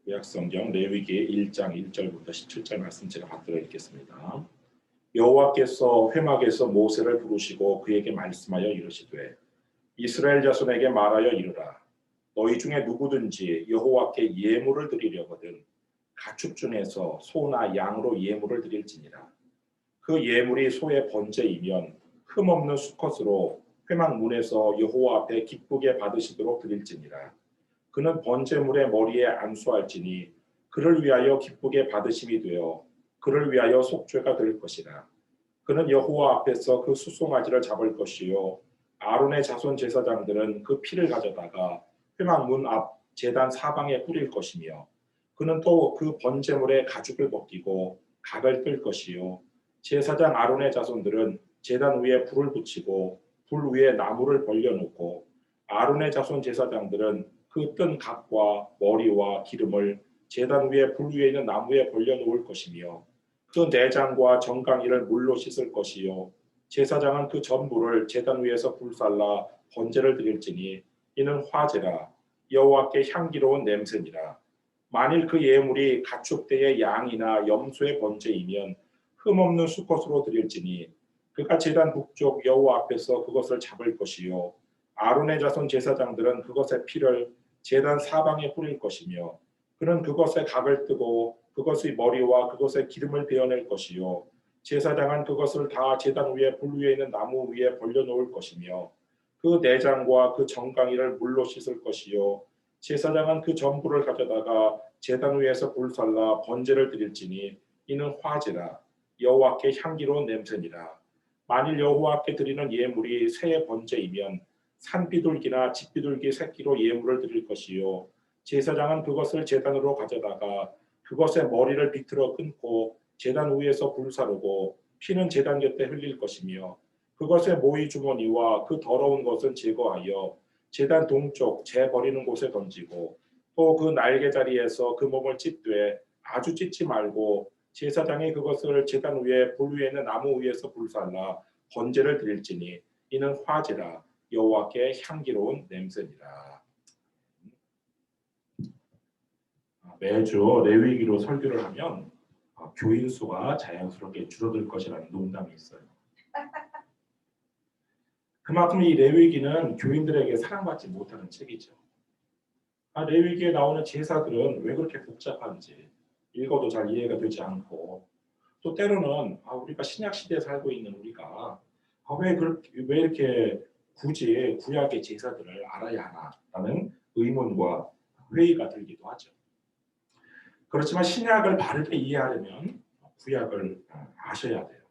구약성경 레위기 1장 1절부터 17절 말씀 제가 받들어 읽겠습니다. 여호와께서 회막에서 모세를 부르시고 그에게 말씀하여 이르시되 이스라엘 자손에게 말하여 이르라. 너희 중에 누구든지 여호와께 예물을 드리려거든 가축 중에서 소나 양으로 예물을 드릴지니라. 그 예물이 소의 번제이면 흠없는 수컷으로 회막 문에서 여호와 앞에 기쁘게 받으시도록 드릴지니라. 그는 번제물의 머리에 안수할지니 그를 위하여 기쁘게 받으심이 되어 그를 위하여 속죄가 될 것이라. 그는 여호와 앞에서 그 수송아지를 잡을 것이요 아론의 자손 제사장들은 그 피를 가져다가 회막 문 앞 제단 사방에 뿌릴 것이며 그는 또 그 번제물의 가죽을 벗기고 각을 뜰 것이요 제사장 아론의 자손들은 제단 위에 불을 붙이고 불 위에 나무를 벌려놓고 아론의 자손 제사장들은 그 뜬 각과 머리와 기름을 제단 위에 불 위에 있는 나무에 벌려놓을 것이며 그 내장과 정강이를 물로 씻을 것이요 제사장은 그 전부를 제단 위에서 불살라 번제를 드릴지니 이는 화제라 여호와께 향기로운 냄새니라. 만일 그 예물이 가축대의 양이나 염소의 번제이면 흠없는 수컷으로 드릴지니 그가 제단 북쪽 여호와 앞에서 그것을 잡을 것이요 아론의 자손 제사장들은 그것의 피를 제단 사방에 뿌릴 것이며 그는 그것의 각을 뜨고 그것의 머리와 그것의 기름을 베어낼 것이요 제사장은 그것을 다 제단 위에 불 위에 있는 나무 위에 벌려놓을 것이며 그 내장과 그 정강이를 물로 씻을 것이요 제사장은 그 전부를 가져다가 제단 위에서 불살라 번제를 드릴지니 이는 화제라 여호와께 향기로운 냄새니라. 만일 여호와께 드리는 예물이 새의 번제이면 산비둘기나 집비둘기 새끼로 예물을 드릴 것이요 제사장은 그것을 제단으로 가져다가 그것의 머리를 비틀어 끊고 제단 위에서 불사르고 피는 제단 곁에 흘릴 것이며 그것의 모이 주머니와 그 더러운 것은 제거하여 제단 동쪽 재 버리는 곳에 던지고 또 그 날개 자리에서 그 몸을 찢되 아주 찢지 말고 제사장이 그것을 제단 위에 불 위에 있는 나무 위에서 불살라 번제를 드릴지니 이는 화제라 여호와께 향기로운 냄새니라. 매주 레위기로 설교를 하면 교인 수가 자연스럽게 줄어들 것이라는 농담이 있어요. 그만큼 이 레위기는 교인들에게 사랑받지 못하는 책이죠. 레위기에 나오는 제사들은 왜 그렇게 복잡한지 읽어도 잘 이해가 되지 않고 또 때로는 우리가 신약 시대에 살고 있는 우리가 왜 이렇게 굳이 구약의 제사들을 알아야 하나라는 의문과 회의가 들기도 하죠. 그렇지만 신약을 바르게 이해하려면 구약을 아셔야 돼요.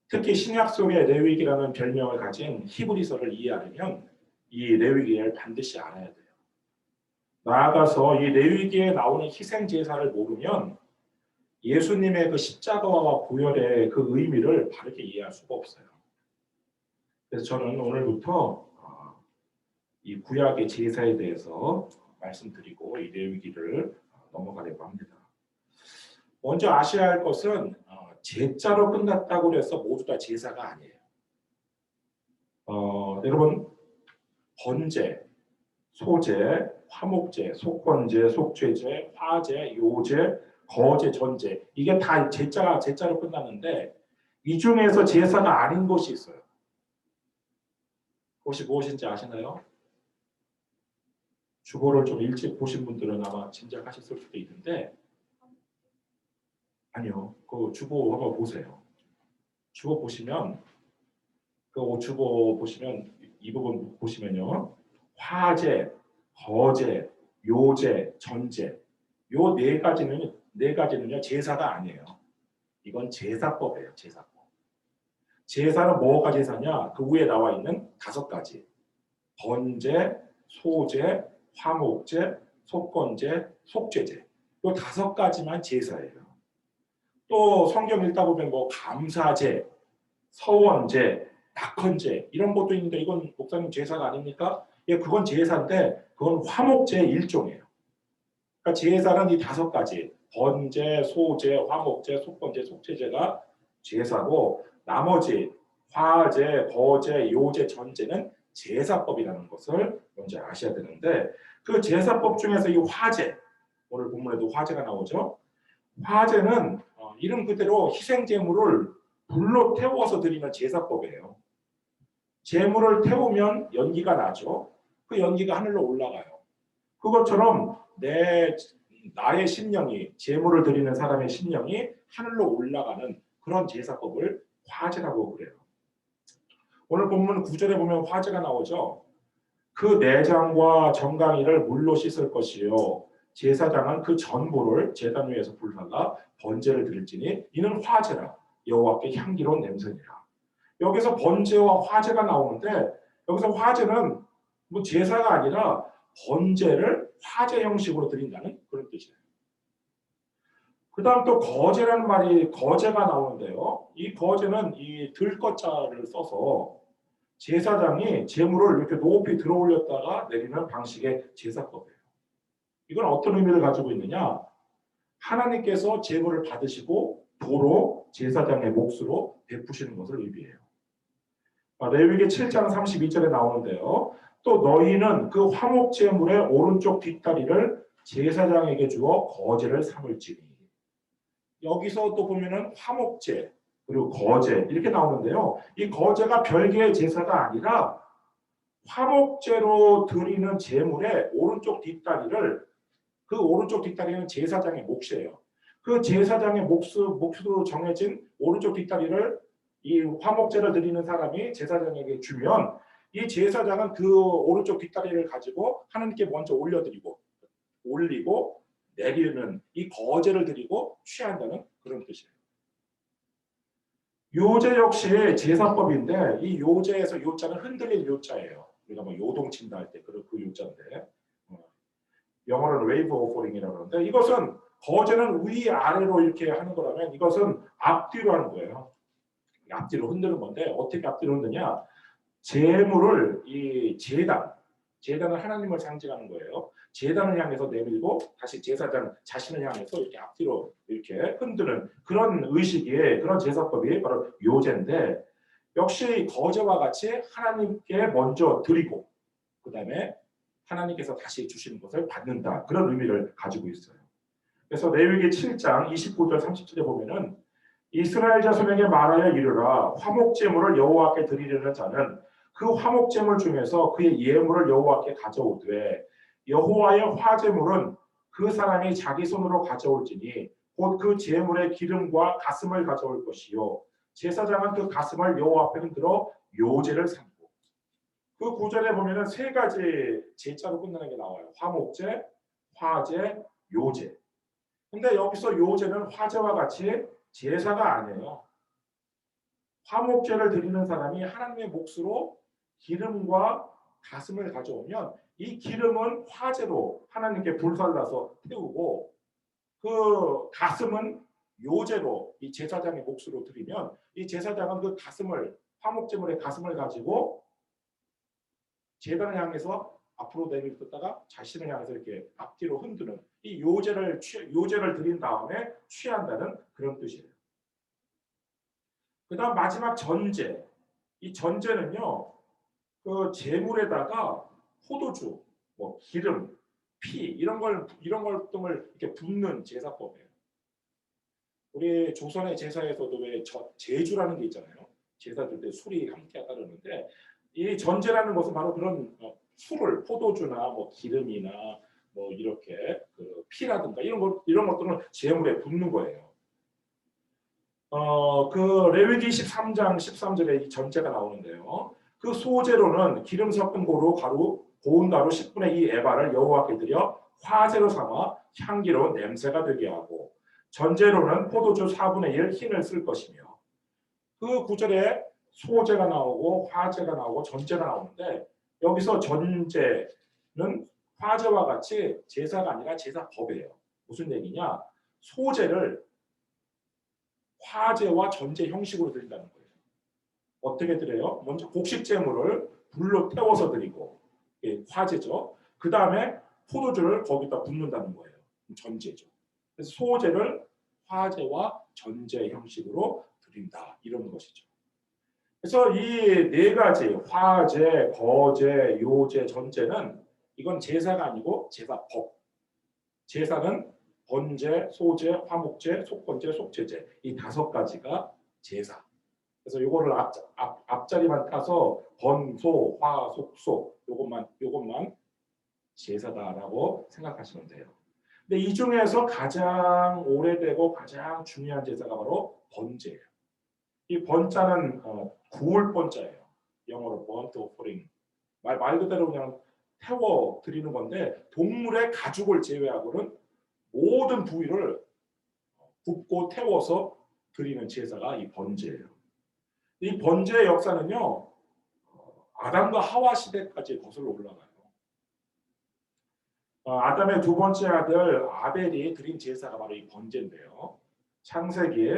특히 신약 속에 레위기라는 별명을 가진 히브리서를 이해하려면 이 레위기를 반드시 알아야 돼요. 나아가서 이 레위기에 나오는 희생 제사를 모르면 예수님의 그 십자가와 보혈의 그 의미를 바르게 이해할 수가 없어요. 그래서 저는 오늘부터 이 구약의 제사에 대해서 말씀드리고 이 레위기를 넘어가려고 합니다. 먼저 아셔야 할 것은 제자로 끝났다고 해서 모두 다 제사가 아니에요. 여러분 번제, 소제, 화목제, 속건제, 속죄제, 화제, 요제, 거제, 전제 이게 다 제자로 끝났는데 이 중에서 제사가 아닌 것이 있어요. 그것이 무엇인지 아시나요? 주보를 좀 일찍 보신 분들은 아마 짐작하실 수도 있는데 아니요. 그 주보 한번 보세요. 주보 보시면 이 부분 보시면요. 화제, 거제, 요제, 전제 요 네 가지는요 제사가 아니에요. 이건 제사법이에요. 제사법. 제사는 뭐가 제사냐? 그 위에 나와 있는 5가지. 번제, 소제, 화목제, 속건제, 속죄제. 요 5가지만 제사예요. 또 성경 읽다 보면 감사제, 서원제, 낙헌제 이런 것도 있는데 이건 목사님 제사가 아닙니까? 예, 그건 제사인데 그건 화목제의 일종이에요. 그러니까 제사는 이 5가지 번제, 소제, 화목제, 속건제, 속죄제가 제사고 나머지 화제, 거제, 요제, 전제는 제사법이라는 것을 먼저 아셔야 되는데 그 제사법 중에서 이 화제 오늘 본문에도 화제가 나오죠. 화제는 이름 그대로 희생 제물을 불로 태워서 드리는 제사법이에요. 제물을 태우면 연기가 나죠. 그 연기가 하늘로 올라가요. 그것처럼 나의 심령이, 제물을 드리는 사람의 심령이 하늘로 올라가는 그런 제사법을 화제라고 그래요. 오늘 본문 9절에 보면 화제가 나오죠. 그 내장과 정강이를 물로 씻을 것이요 제사장은 그 전부를 제단 위에서 불살라 번제를 드릴지니 이는 화제라 여호와께 향기로운 냄새니라. 여기서 번제와 화제가 나오는데 여기서 화제는 뭐 제사가 아니라 번제를 화제 형식으로 드린다는 그런 뜻이에요. 그 다음 또 거제라는 말이 거제가 나오는데요. 이 거제는 이 들것자를 써서 제사장이 제물을 이렇게 높이 들어 올렸다가 내리는 방식의 제사법이에요. 이건 어떤 의미를 가지고 있느냐? 하나님께서 제물을 받으시고 도로 제사장의 몫으로 베푸시는 것을 의미해요. 레위기 7장 32절에 나오는데요. 또 너희는 그 화목 제물의 오른쪽 뒷다리를 제사장에게 주어 거제를 삼을지니. 여기서 또 보면은 화목제 그리고 거제 이렇게 나오는데요. 이 거제가 별개의 제사가 아니라 화목제로 드리는 제물의 오른쪽 뒷다리를 그 오른쪽 뒷다리는 제사장의 몫이에요. 그 제사장의 몫으로 정해진 오른쪽 뒷다리를 이 화목제를 드리는 사람이 제사장에게 주면 이 제사장은 그 오른쪽 뒷다리를 가지고 하나님께 먼저 올리고 내리는 이 거제를 드리고 취한다는 그런 뜻이에요. 요제 역시 제사법인데 이 요제에서 요자는 흔들릴 요자예요. 우리가 뭐 요동친다 할 때 그 요자인데 영어로는 웨이브 오퍼링이라고 하는데 이것은 거제는 위아래로 이렇게 하는 거라면 이것은 앞뒤로 하는 거예요. 앞뒤로 흔드는 건데 어떻게 앞뒤로 흔드냐? 제물을 이 제단은 하나님을 상징하는 거예요. 제단을 향해서 내밀고 다시 제사장 자신을 향해서 이렇게 앞뒤로 이렇게 흔드는 그런 의식의 그런 제사법이 바로 요제인데 역시 거제와 같이 하나님께 먼저 드리고 그 다음에 하나님께서 다시 주시는 것을 받는다. 그런 의미를 가지고 있어요. 그래서 레위기 7장 29절 30절에 보면은 이스라엘 자손에게 말하여 이르라 화목제물을 여호와께 드리려는 자는 그 화목제물 중에서 그의 예물을 여호와께 가져오되 여호와의 화제물은 그 사람이 자기 손으로 가져올지니 곧 그 제물의 기름과 가슴을 가져올 것이요 제사장은 그 가슴을 여호와 앞에 흔들어 요제를 삼고 그 구절에 보면은 세 가지 제자로 끝나는 게 나와요. 화목제, 화제, 요제. 근데 여기서 요제는 화제와 같이 제사가 아니에요. 화목제를 드리는 사람이 하나님의 몫으로 기름과 가슴을 가져오면 이 기름은 화제로 하나님께 불살라서 태우고 그 가슴은 요제로 이 제사장의 몫으로 드리면 이 제사장은 그 가슴을 화목제물의 가슴을 가지고 제단을 향해서 앞으로 내밀었다가 자신을 향해서 이렇게 앞뒤로 흔드는 이 요제를 드린 다음에 취한다는 그런 뜻이에요. 그다음 마지막 전제. 이 전제는요. 그 제물에다가 포도주, 뭐 기름, 피 이런 것들을 이렇게 붓는 제사법이에요. 우리 조선의 제사에서도 왜 제주라는 게 있잖아요. 제사 들 때 술이 함께 따르는데 이 전제라는 것은 바로 그런 술을 포도주나 뭐 기름이나 뭐 이렇게 그 피라든가 이런 것들은 제물에 붓는 거예요. 그 레위기 23장 13절에 이 전제가 나오는데요. 그 소제로는 기름 섞은 고운 가루 10분의 2 에바를 여호와께 드려 화제로 삼아 향기로운 냄새가 되게 하고 전제로는 포도주 4분의 1 흰을 쓸 것이며 그 구절에 소제가 나오고 화제가 나오고 전제가 나오는데 여기서 전제는 화제와 같이 제사가 아니라 제사법이에요. 무슨 얘기냐? 소제를 화제와 전제 형식으로 드린다는 거예요. 어떻게 드려요? 먼저 곡식제물을 불로 태워서 드리고 화제죠. 그 다음에 포도주를 거기다 붓는다는 거예요. 전제죠. 그래서 소제를 화제와 전제 형식으로 드린다 이런 것이죠. 그래서 이 네 가지 화제, 거제, 요제, 전제는 이건 제사가 아니고 제사법. 제사는 번제, 소제, 화목제, 속건제, 속죄제 이 5가지가 제사. 그래서 요거를 앞자리만 따서 번, 소, 화, 속, 소 요것만 제사다라고 생각하시면 돼요. 근데 이 중에서 가장 오래되고 가장 중요한 제사가 바로 번제예요. 이 번자는 구울 번자예요. 영어로 burnt offering. 말 그대로 그냥 태워 드리는 건데 동물의 가죽을 제외하고는 모든 부위를 굽고 태워서 드리는 제사가 이 번제예요. 이 번제의 역사는요. 아담과 하와 시대까지 거슬러 올라가요. 아담의 2번째 아들 아벨이 드린 제사가 바로 이 번제인데요. 창세기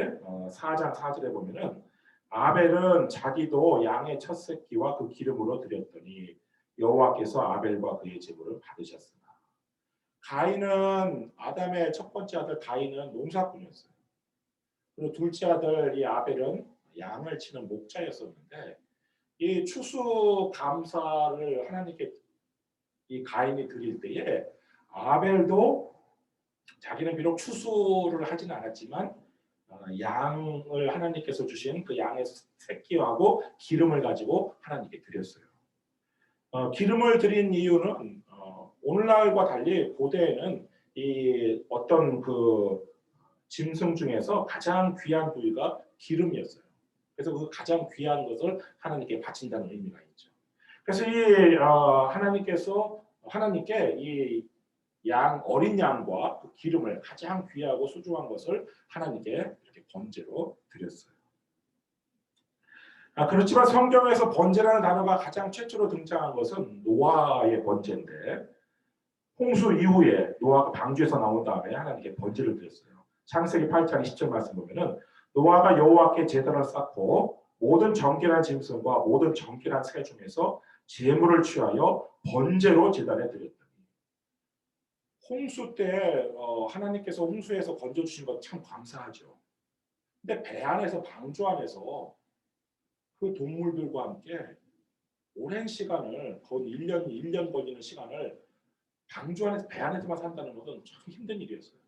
4장 4절에 보면은 아벨은 자기도 양의 첫 새끼와 그 기름으로 드렸더니 여호와께서 아벨과 그의 제물을 받으셨으나 가인은 아담의 첫 번째 아들 가인은 농사꾼이었어요. 그리고 둘째 아들 이 아벨은 양을 치는 목자였었는데 이 추수 감사를 하나님께 이 가인이 드릴 때에 아벨도 자기는 비록 추수를 하지는 않았지만 양을 하나님께서 주신 그 양의 새끼하고 기름을 가지고 하나님께 드렸어요. 기름을 드린 이유는 오늘날과 달리 고대에는 이 어떤 그 짐승 중에서 가장 귀한 부위가 기름이었어요. 그래서 그 가장 귀한 것을 하나님께 바친다는 의미가 있죠. 그래서 이 하나님께 이 어린 양과 그 기름을 가장 귀하고 소중한 것을 하나님께 이렇게 번제로 드렸어요. 그렇지만 성경에서 번제라는 단어가 가장 최초로 등장한 것은 노아의 번제인데 홍수 이후에 노아가 방주에서 나온 다음에 하나님께 번제를 드렸어요. 창세기 8장 20절 말씀 보면은 노아가 여호와께 제단을 쌓고 모든 정결한 짐승과 모든 정결한 새 중에서 제물을 취하여 번제로 제단에 드렸더니 홍수 때 하나님께서 홍수에서 건져주신 것 참 감사하죠. 근데 배 안에서 방주 안에서 그 동물들과 함께 오랜 시간을 거의 1년 걸리는 시간을 방주 안에서 배 안에서만 산다는 것은 참 힘든 일이었어요.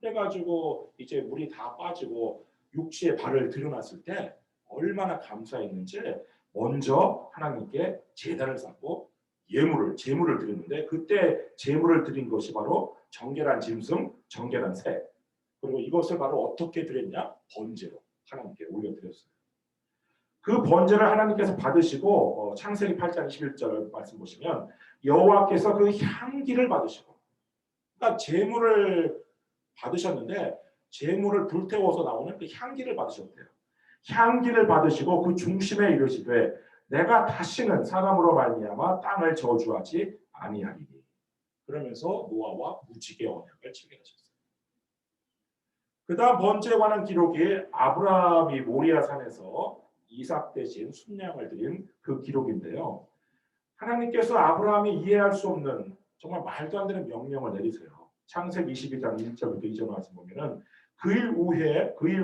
그래가지고 이제 물이 다 빠지고 육지에 발을 들여놨을 때 얼마나 감사했는지 먼저 하나님께 제단을 쌓고 제물을 드렸는데 그때 제물을 드린 것이 바로 정결한 짐승, 정결한 새. 그리고 이것을 바로 어떻게 드렸냐? 번제로 하나님께 올려드렸어요. 그 번제를 하나님께서 받으시고 창세기 8장 21절 말씀 보시면 여호와께서 그 향기를 받으시고 그러니까 제물을 받으셨는데 제물을 불태워서 나오는 그 향기를 받으셨대요. 향기를 받으시고 그 중심에 이르시되 내가 다시는 사람으로 말미암아 땅을 저주하지 아니하리니 그러면서 노아와 무지개 언약을 체결하셨어요. 그 다음 번제에 관한 기록이 아브라함이 모리아 산에서 이삭 대신 순양을 드린 그 기록인데요. 하나님께서 아브라함이 이해할 수 없는 정말 말도 안 되는 명령을 내리세요. 창세기 22장 1절부터 2절 말씀 보면은 그 일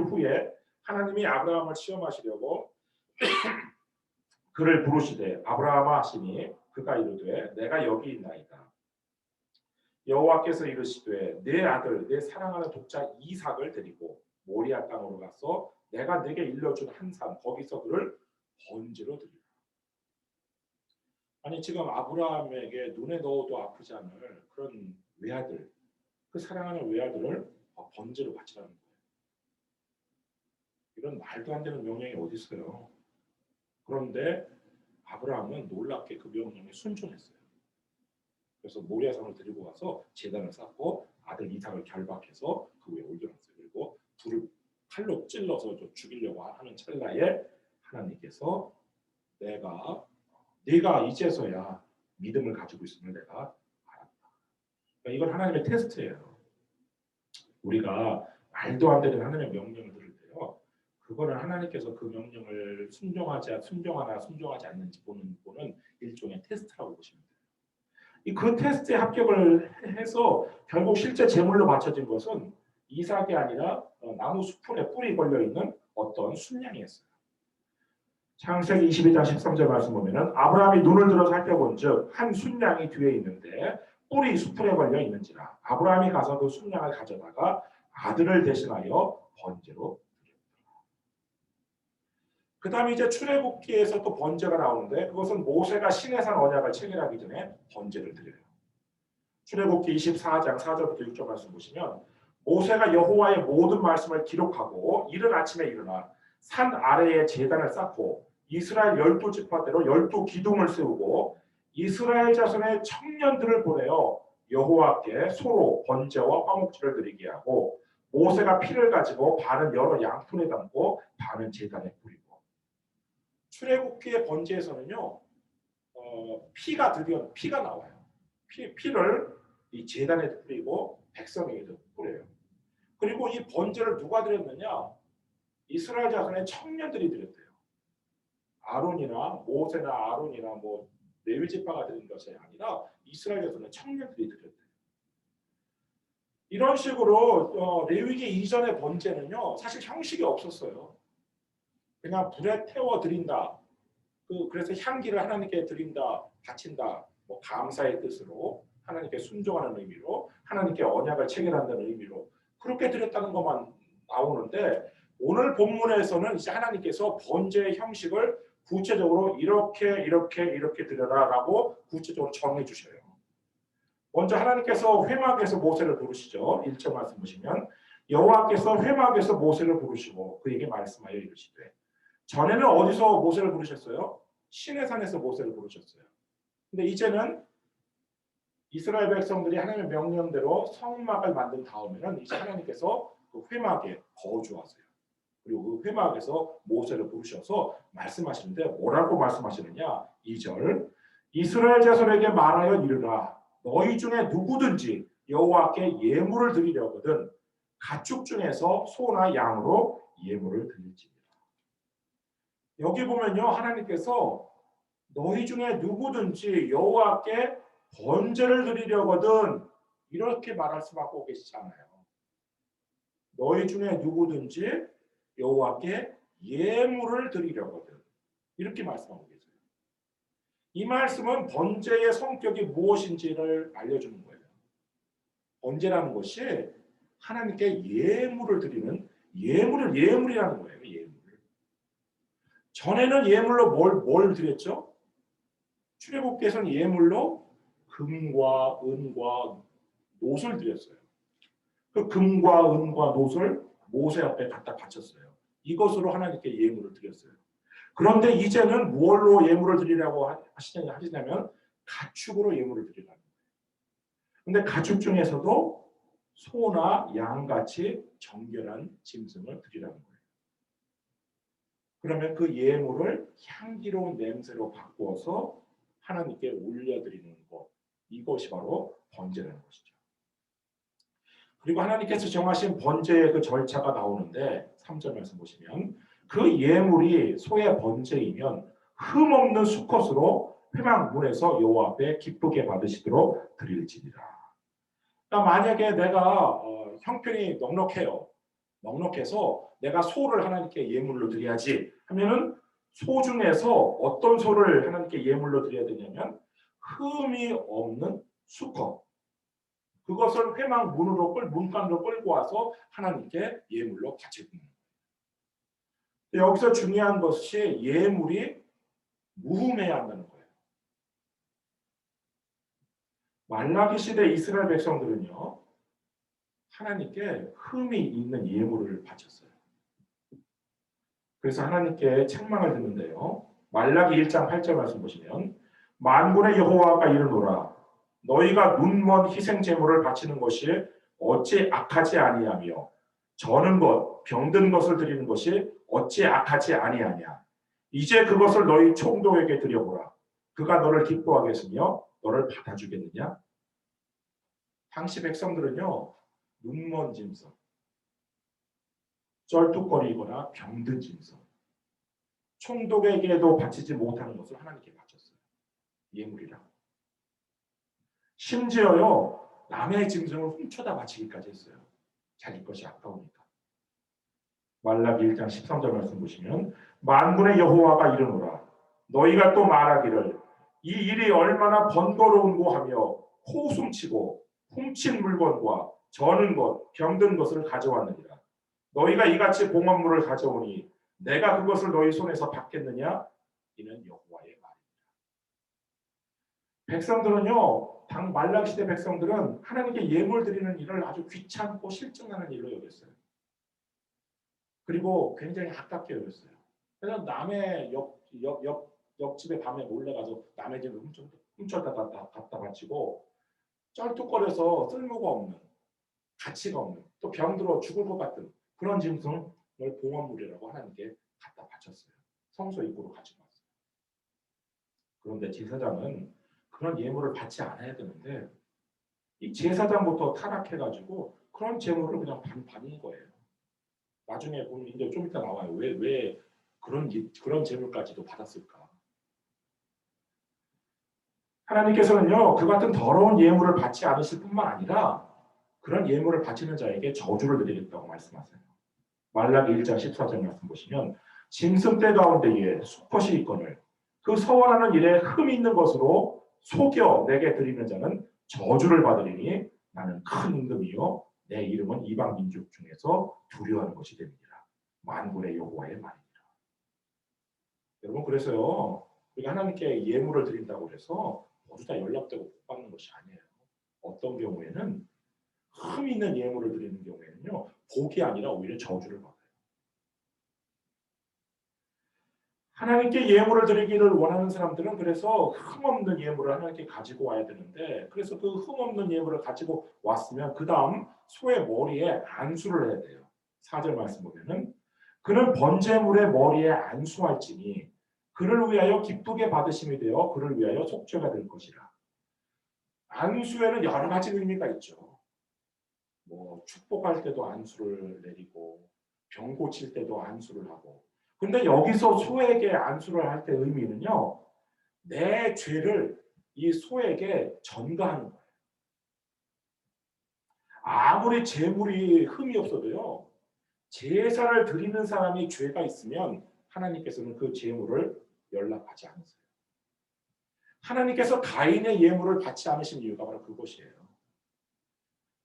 후에 하나님이 아브라함을 시험하시려고 그를 부르시되 아브라함아 하시니 그가 이르되 내가 여기 있나이다. 여호와께서 이르시되 내 아들 내 사랑하는 독자 이삭을 데리고 모리아 땅으로 가서 내가 네게 일러준 한 산 거기서 그를 번제로 드리라. 아니 지금 아브라함에게 눈에 넣어도 아프지 않을 그런 외아들 그 사랑하는 외아들을 번제로 바치라는 거예요. 이런 말도 안 되는 명령이 어디 있어요. 그런데 아브라함은 놀랍게 그 명령에 순종했어요. 그래서 모리아산을 데리고 가서 제단을 쌓고 아들 이삭을 결박해서 그 위에 올려놨어요. 그리고 불을 칼로 찔러서 죽이려고 하는 찰나에 하나님께서 네가 이제서야 믿음을 가지고 있음을 내가 알았다. 그러니까 이건 하나님의 테스트예요. 우리가 말도 안 되는 하나님의 명령을 들을 때요. 그거는 하나님께서 그 명령을 순종하지 않는지 보는 일종의 테스트라고 보시면 돼요. 그 테스트에 합격을 해서 결국 실제 제물로 바쳐진 것은 이삭이 아니라 나무 수풀에 뿔이 걸려있는 어떤 순양이었어요. 창세기 22장 13절 말씀 보면은 아브라함이 눈을 들어 살펴본즉 한 순양이 뒤에 있는데 뿔이 수풀에 걸려 있는지라 아브라함이 가서 그 순양을 가져다가 아들을 대신하여 번제로 드렸더라. 그 다음에 이제 출애굽기에서 또 번제가 나오는데 그것은 모세가 시내산 언약을 체결하기 전에 번제를 드려요. 출애굽기 24장 4절부터 6절 말씀 보시면 모세가 여호와의 모든 말씀을 기록하고 이른 아침에 일어나 산 아래에 제단을 쌓고 이스라엘 12지파대로 12기둥을 세우고 이스라엘 자손의 청년들을 보내어 여호와께 소로 번제와 화목제를 드리게 하고 모세가 피를 가지고 반은 여러 양푼에 담고 반은 제단에 뿌리고. 출애굽기의 번제에서는요 피가 드디어 피가 나와요. 피를 이 제단에 뿌리고 백성에게도 뿌려요. 그리고 이 번제를 누가 드렸느냐? 이스라엘 자손의 청년들이 드렸대요. 아론이나 모세나 아론이나 뭐 레위 지파가 드린 것이 아니라 이스라엘 자손의 청년들이 드렸대요. 이런 식으로 레위기 이전의 번제는요 사실 형식이 없었어요. 그냥 불에 태워 드린다. 그래서 향기를 하나님께 드린다, 바친다. 뭐 감사의 뜻으로 하나님께 순종하는 의미로 하나님께 언약을 체결한다는 의미로 그렇게 드렸다는 것만 나오는데 오늘 본문에서는 이제 하나님께서 번제의 형식을 구체적으로 이렇게 드려라라고 구체적으로 정해 주셔요. 먼저 하나님께서 회막에서 모세를 부르시죠. 1절 말씀 보시면 여호와께서 회막에서 모세를 부르시고 그에게 말씀하여 이르시되. 전에는 어디서 모세를 부르셨어요? 시내산에서 모세를 부르셨어요. 근데 이제는 이스라엘 백성들이 하나님의 명령대로 성막을 만든 다음에는 이제 하나님께서 그 회막에 거주하세요. 그리고 그 회막에서 모세를 부르셔서 말씀하시는데 뭐라고 말씀하시느냐? 2절 이스라엘 자손에게 말하여 이르라. 너희 중에 누구든지 여호와께 예물을 드리려거든 가축 중에서 소나 양으로 예물을 드릴지니라. 여기 보면요 하나님께서 너희 중에 누구든지 여호와께 번제를 드리려거든 이렇게 말할 수밖에 계시지 않아요. 너희 중에 누구든지 여호와께 예물을 드리려거든 이렇게 말씀하고 계세요. 이 말씀은 번제의 성격이 무엇인지를 알려주는 거예요. 번제라는 것이 하나님께 예물을 드리는 예물이라는 거예요. 예물. 전에는 예물로 뭘 드렸죠? 출애굽기에서는 예물로 금과 은과 노를 드렸어요. 그 금과 은과 노를 모세 앞에 갖다 바쳤어요. 이것으로 하나님께 예물을 드렸어요. 그런데 이제는 무엇로 예물을 드리라고 하시냐면 가축으로 예물을 드리라는 거예요. 그런데 가축 중에서도 소나 양같이 정결한 짐승을 드리라는 거예요. 그러면 그 예물을 향기로운 냄새로 바꾸어서 하나님께 올려드리는 것, 이것이 바로 번제라는 것이죠. 그리고 하나님께서 정하신 번제의 그 절차가 나오는데 3절 말씀 보시면 그 예물이 소의 번제이면 흠없는 수컷으로 회막 문에서 여호와 앞에 기쁘게 받으시도록 드릴지니라. 그러니까 만약에 내가 형편이 넉넉해서 내가 소를 하나님께 예물로 드려야지 하면은 소 중에서 어떤 소를 하나님께 예물로 드려야 되냐면 흠이 없는 수컷. 그것을 회막 문간으로 끌고 와서 하나님께 예물로 바치는 거예요. 여기서 중요한 것이 예물이 무흠해야 한다는 거예요. 말라기 시대 이스라엘 백성들은요 하나님께 흠이 있는 예물을 바쳤어요. 그래서 하나님께 책망을 듣는데요. 말라기 1장 8절 말씀 보시면 만군의 여호와가 이르노라. 너희가 눈먼 희생 제물을 바치는 것이 어찌 악하지 아니하며 저는 것 병든 것을 드리는 것이 어찌 악하지 아니하냐. 이제 그것을 너희 총독에게 드려보라. 그가 너를 기뻐하겠으며 너를 받아주겠느냐. 당시 백성들은요 눈먼 짐승, 쩔뚝거리거나 병든 짐승, 총독에게도 바치지 못하는 것을 하나님께 바쳤어요. 예물이라고. 심지어요 남의 짐승을 훔쳐다 바치기까지 했어요. 자기 것이 아까우니까. 말라기 1장 13절 말씀 보시면 만군의 여호와가 이르노라. 너희가 또 말하기를 이 일이 얼마나 번거로운고 하며 호숨치고 훔친 물건과 저는 것, 병든 것을 가져왔느니라. 너희가 이같이 봉헌물을 가져오니 내가 그것을 너희 손에서 받겠느냐? 이는 여호와의 말입니다. 백성들은요, 당 말라기 시대 백성들은 하나님께 예물 드리는 일을 아주 귀찮고 실증나는 일로 여겼어요. 그리고 굉장히 아깝게 여겼어요. 그래서 남의 옆집에 밤에 몰래 가서 남의 집을 훔쳤다 갖다 바치고 쩔뚝거려서 쓸모가 없는, 가치가 없는, 또 병들어 죽을 것 같은 그런 짐승을 봉헌물이라고 하나님께 갖다 바쳤어요. 성소 입구로 가지고 왔어요. 그런데 제사장은 그런 예물을 받지 않아야 되는데 이 제사장부터 타락해가지고 그런 제물을 그냥 받는 거예요. 나중에 보면 이제 좀 이따 나와요. 왜 그런 제물까지도 받았을까? 하나님께서는요, 그 같은 더러운 예물을 받지 않으실 뿐만 아니라 그런 예물을 바치는 자에게 저주를 드리겠다고 말씀하세요. 말라기 1장 14절 말씀 보시면 짐승떼 가운데에 수컷이 있거늘 그 서원하는 일에 흠이 있는 것으로 속여 내게 드리는 자는 저주를 받으리니 나는 큰 임금이요 내 이름은 이방 민족 중에서 두려워하는 것이 됩니다. 만군의 여호와의 말입니다. 여러분, 그래서요, 우리가 하나님께 예물을 드린다고 해서 모두 다 연락되고 복 받는 것이 아니에요. 어떤 경우에는 흠 있는 예물을 드리는 경우에는요, 복이 아니라 오히려 저주를 받아요. 하나님께 예물을 드리기를 원하는 사람들은 그래서 흠 없는 예물을 하나님께 가지고 와야 되는데, 그래서 그 흠 없는 예물을 가지고 왔으면 그 다음 소의 머리에 안수를 해야 돼요. 4절 말씀 보면은 그는 번제물의 머리에 안수할지니 그를 위하여 기쁘게 받으심이 되어 그를 위하여 속죄가 될 것이라. 안수에는 여러 가지 의미가 있죠. 뭐 축복할 때도 안수를 내리고 병 고칠 때도 안수를 하고. 근데 여기서 소에게 안수를 할 때 의미는요, 내 죄를 이 소에게 전가하는 거예요. 아무리 재물이 흠이 없어도요, 제사를 드리는 사람이 죄가 있으면 하나님께서는 그 재물을 연락하지 않으세요. 하나님께서 가인의 예물을 받지 않으신 이유가 바로 그것이에요.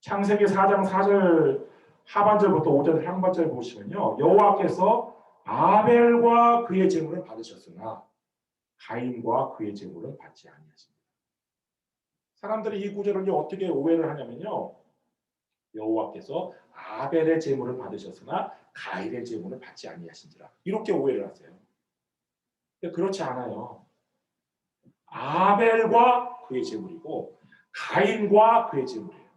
창세기 4장 4절 하반절부터 5절 상반절 보시면요, 여호와께서 아벨과 그의 제물을 받으셨으나 가인과 그의 제물은 받지 아니하십니다. 사람들이 이 구절을 어떻게 오해를 하냐면요, 여호와께서 아벨의 제물을 받으셨으나 가인의 제물을 받지 아니하신지라, 이렇게 오해를 하세요. 근데 그렇지 않아요. 아벨과 그의 제물이고 가인과 그의 제물이에요.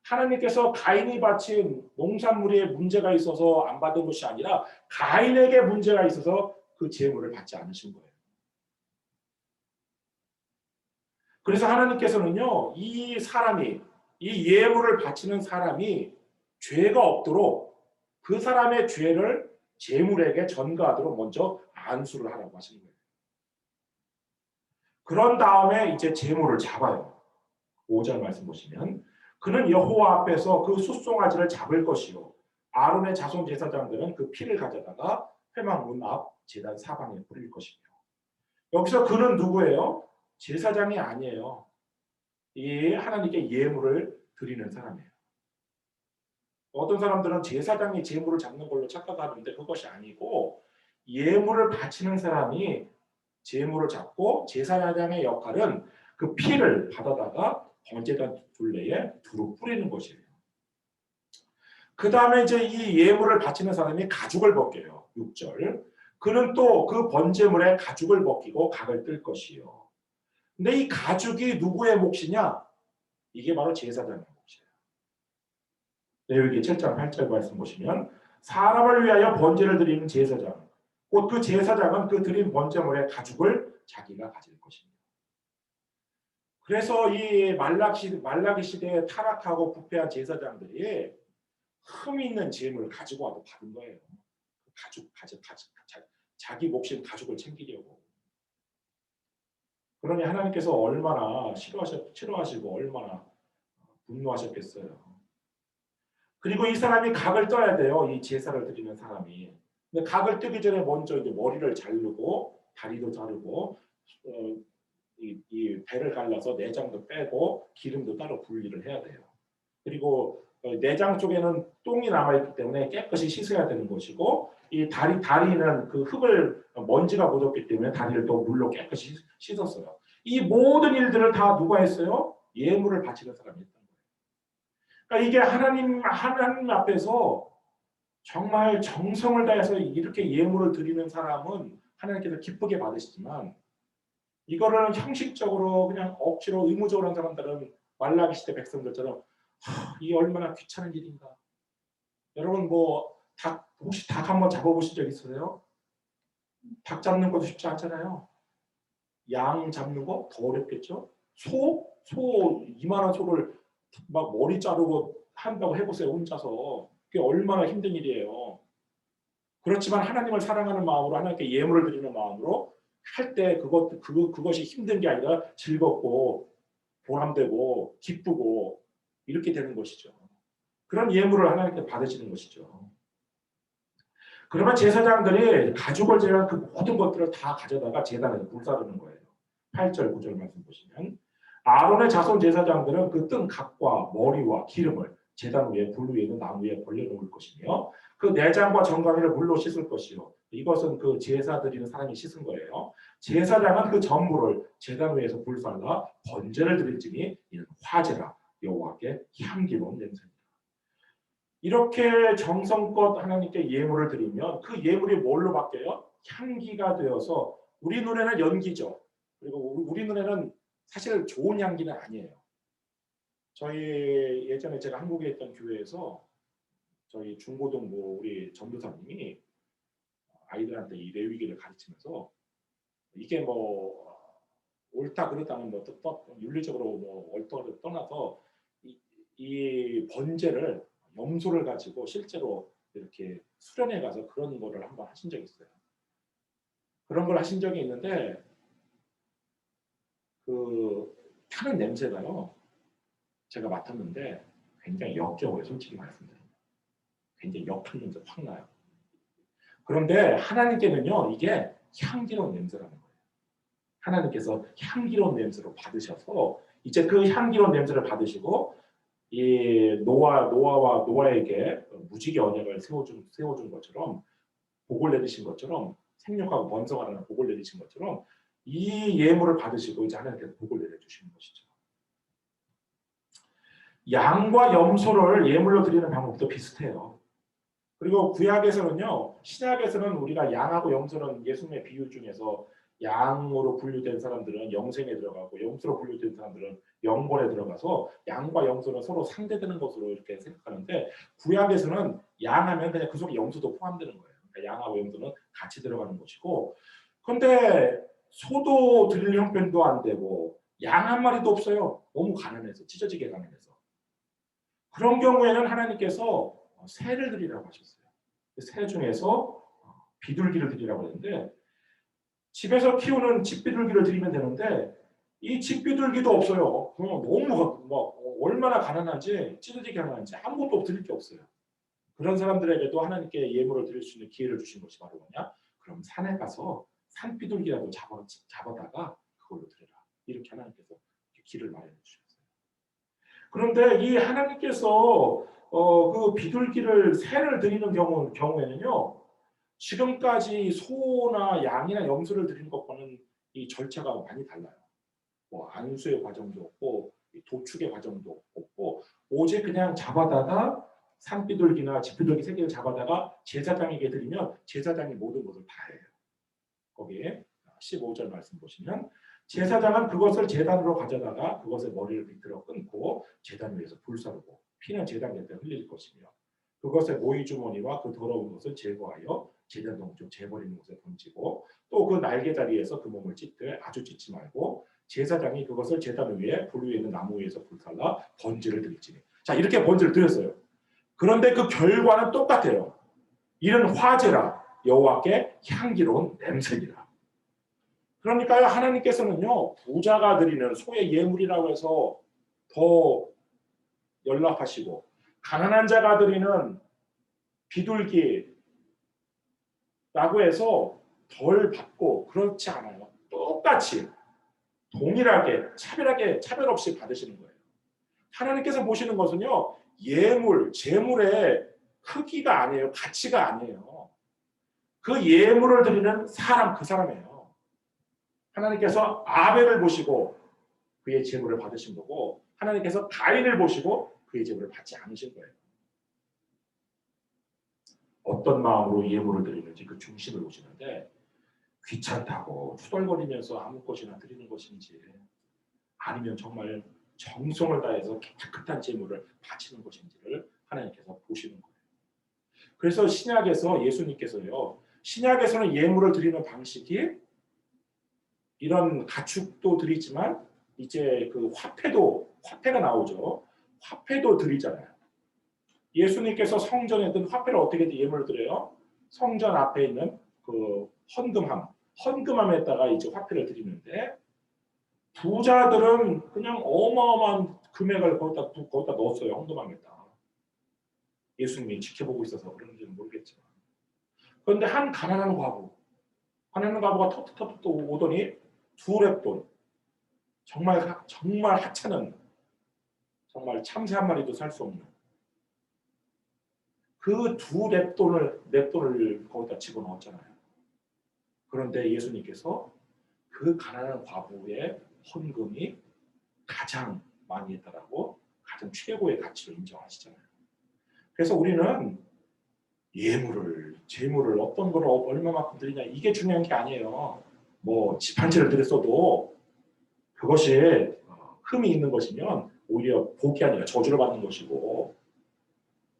하나님께서 가인이 바친 농산물에 문제가 있어서 안 받은 것이 아니라 가인에게 문제가 있어서 그 제물을 받지 않으신 거예요. 그래서 하나님께서는요, 이 예물을 바치는 사람이 죄가 없도록 그 사람의 죄를 제물에게 전가하도록 먼저 안수를 하라고 하시는 거예요. 그런 다음에 이제 제물을 잡아요. 5절 말씀 보시면 그는 여호와 앞에서 그 숫송아지를 잡을 것이요 아론의 자손 제사장들은 그 피를 가져다가 회막문 앞 제단 사방에 뿌릴 것이며. 여기서 그는 누구예요? 제사장이 아니에요. 이 하나님께 예물을 드리는 사람이에요. 어떤 사람들은 제사장이 제물을 잡는 걸로 착각하는데 그것이 아니고, 예물을 바치는 사람이 제물을 잡고 제사장의 역할은 그 피를 받아다가 번제단 둘레에 두루 뿌리는 것이에요. 그 다음에 이제 이 예물을 바치는 사람이 가죽을 벗겨요. 6절. 그는 또 그 번제물에 가죽을 벗기고 각을 뜰 것이요. 근데 이 가죽이 누구의 몫이냐? 이게 바로 제사장의 몫이에요. 레위기 7장 8절 말씀 보시면 사람을 위하여 번제를 드리는 제사장, 곧 그 제사장은 그 드린 번제물의 가죽을 자기가 가질 것입니다. 그래서 이 말라기 시대에 타락하고 부패한 제사장들이 흠 있는 재물을 가지고 와도 받은 거예요. 자기 몫인 가죽을 챙기려고. 그러니 하나님께서 얼마나 싫어하시고 얼마나 분노하셨겠어요. 그리고 이 사람이 각을 떠야 돼요. 이 제사를 드리는 사람이. 근데 각을 뜨기 전에 먼저 이제 머리를 자르고 다리도 자르고 이 배를 갈라서 내장도 빼고 기름도 따로 분리를 해야 돼요. 그리고 내장 쪽에는 똥이 남아있기 때문에 깨끗이 씻어야 되는 것이고, 이 다리는 그 흙을 먼지가 묻었기 때문에 다리를 또 물로 깨끗이 씻었어요. 이 모든 일들을 다 누가 했어요? 예물을 바치는 사람이 했던 거예요. 그러니까 이게 하나님 앞에서 정말 정성을 다해서 이렇게 예물을 드리는 사람은 하나님께서 기쁘게 받으시지만, 이거를 형식적으로 그냥 억지로 의무적으로 하는 사람들은 말라기 시대 백성들처럼 이 얼마나 귀찮은 일인가. 여러분 혹시 닭 한번 잡아보신 적 있으세요? 닭 잡는 것도 쉽지 않잖아요. 양 잡는 거 더 어렵겠죠? 이만한 소를 막 머리 자르고 한다고 해보세요, 혼자서. 그게 얼마나 힘든 일이에요. 그렇지만 하나님을 사랑하는 마음으로, 하나님께 예물을 드리는 마음으로 할 때 그것이 힘든 게 아니라 즐겁고 보람되고 기쁘고 이렇게 되는 것이죠. 그런 예물을 하나님께 받으시는 것이죠. 그러면 제사장들이 가죽을 제한 그 모든 것들을 다 가져다가 제단에서 불사르는 거예요. 8절 9절 말씀 보시면 아론의 자손 제사장들은 그 뜬 각과 머리와 기름을 제단 위에 불 위에 있는 나무 위에 벌려놓을 것이며 그 내장과 정강이를 물로 씻을 것이요. 이것은 그 제사 드리는 사람이 씻은 거예요. 제사장은 그 전부를 제단 위에서 불살라 번제를 드릴지니 이는 화제라 여호와께 향기로운 냄새입니다. 이렇게 정성껏 하나님께 예물을 드리면 그 예물이 뭘로 바뀌어요? 향기가 되어서 우리 눈에는 연기죠. 그리고 우리 눈에는 사실 좋은 향기는 아니에요. 저희 예전에 제가 한국에 있던 교회에서 저희 중고등부 우리 전도사님이 아이들한테 이 레위기를 가르치면서 이게 옳다 그르다는 윤리적으로 옳다를 떠나서 이 번제를 염소를 가지고 실제로 이렇게 수련회 가서 그런 거를 한번 하신 적이 있어요. 그런 걸 하신 적이 있는데 그 타는 냄새가요. 제가 맡았는데 굉장히 역겨워요. 솔직히 말씀드리면. 굉장히 역한 냄새 확 나요. 그런데 하나님께는요. 이게 향기로운 냄새라는 거예요. 하나님께서 향기로운 냄새로 받으셔서 이제 그 향기로운 냄새를 받으시고 이 노아에게 무지개 언약을 세워준 것처럼 복을 내리신 것처럼 생육하고 번성하라는 복을 내리신 것처럼 이 예물을 받으시고 이제 하나님께서 복을 내려주시는 것이죠. 양과 염소를 예물로 드리는 방법도 비슷해요. 그리고 구약에서는요, 신약에서는 우리가 양하고 염소는 예수님의 비유 중에서 양으로 분류된 사람들은 영생에 들어가고 염소로 분류된 사람들은 영권에 들어가서 양과 염소는 서로 상대되는 것으로 이렇게 생각하는데 구약에서는 양하면 그냥 그 속에 염소도 포함되는 거예요. 그러니까 양하고 염소는 같이 들어가는 것이고 근데 소도 드릴 형편도 안 되고 양 한 마리도 없어요. 너무 가난해서 찢어지게 가난해서 그런 경우에는 하나님께서 새를 드리라고 하셨어요. 새 중에서 비둘기를 드리라고 했는데 집에서 키우는 집비둘기를 드리면 되는데 이 집비둘기도 없어요. 그냥 너무 얼마나 가난한지 찢어지게 가난한지 아무것도 드릴 게 없어요. 그런 사람들에게도 하나님께 예물을 드릴 수 있는 기회를 주신 것이 바로 뭐냐? 그럼 산에 가서 산비둘기라도 잡아다가 그걸로 드려라. 이렇게 하나님께서 길을 마련해 주셨어요. 그런데 이 하나님께서 그 비둘기를 새를 드리는 경우에는요. 지금까지 소나 양이나 염소를 드리는 것과는 이 절차가 많이 달라요. 안수의 과정도 없고 도축의 과정도 없고 오직 그냥 잡아다가 산비둘기나 집비둘기 세 개를 잡아다가 제사장에게 드리면 제사장이 모든 것을 다 해요. 거기에 15절 말씀 보시면 제사장은 그것을 제단으로 가져다가 그것의 머리를 비틀어 끊고 제단 위에서 불사르고 피는 제단 곁에 흘릴 것이며 그것의 모이 주머니와 그 더러운 것을 제거하여 제단 동쪽 재버리는 곳에 던지고 또 그 날개 자리에서 그 몸을 찢되 아주 찢지 말고 제사장이 그것을 제단 위에 불 위에 있는 나무 위에서 불살라 번제를 드릴지니. 자 이렇게 번제를 드렸어요. 그런데 그 결과는 똑같아요. 이는 화제라 여호와께 향기로운 냄새니라. 그러니까요 하나님께서는요 부자가 드리는 소의 예물이라고 해서 더 연락하시고 가난한 자가 드리는 비둘기라고 해서 덜 받고 그렇지 않아요. 똑같이 동일하게 차별 없이 받으시는 거예요. 하나님께서 보시는 것은요, 예물, 재물의 크기가 아니에요. 가치가 아니에요. 그 예물을 드리는 사람, 그 사람이에요. 하나님께서 아벨을 보시고 그의 재물을 받으신 거고, 하나님께서 가인을 보시고 그의 재물을 받지 않으신 거예요. 어떤 마음으로 예물을 드리는지 그 중심을 보시는데, 귀찮다고 투덜거리면서 아무 것이나 드리는 것인지, 아니면 정말 정성을 다해서 깨끗한 재물을 바치는 것인지를 하나님께서 보시는 거예요. 그래서 신약에서 예수님께서요, 신약에서는 예물을 드리는 방식이 이런 가축도 드리지만 이제 그 화폐가 나오죠. 화폐도 드리잖아요. 예수님께서 성전에 화폐를 어떻게 예물을 드려요? 성전 앞에 있는 그 헌금함에다가 이제 화폐를 드리는데, 부자들은 그냥 어마어마한 금액을 거기다 넣었어요. 헌금함에다. 예수님이 지켜보고 있어서 그런지는 모르겠지만. 그런데 한 가난한 과부가 터득 오더니 두 렙돈, 정말 하찮은, 정말 참새 한 마리도 살 수 없는 그 두 렙돈을 거기다 집어넣었잖아요. 그런데 예수님께서 그 가난한 과부의 헌금이 가장 많이 했다라고, 가장 최고의 가치로 인정하시잖아요. 그래서 우리는 재물을 어떤 걸 얼마만큼 드리냐, 이게 중요한 게 아니에요. 뭐 집 한 채를 드렸어도 그것이 흠이 있는 것이면 오히려 복이 아니라 저주를 받는 것이고,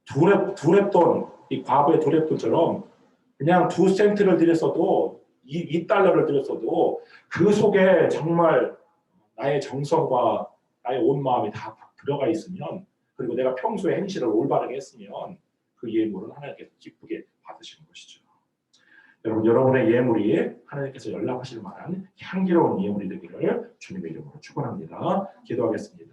두 렙돈, 이 과부의 두 렙돈처럼 그냥 2센트를 드렸어도, 2달러를 드렸어도 그 속에 정말 나의 정성과 나의 온 마음이 다 들어가 있으면, 그리고 내가 평소에 행실을 올바르게 했으면 그 예물은 하나님께서 기쁘게 받으시는 것이죠. 여러분의 예물이 하나님께서 연락하실 만한 향기로운 예물이 되기를 주님의 이름으로 축원합니다. 기도하겠습니다.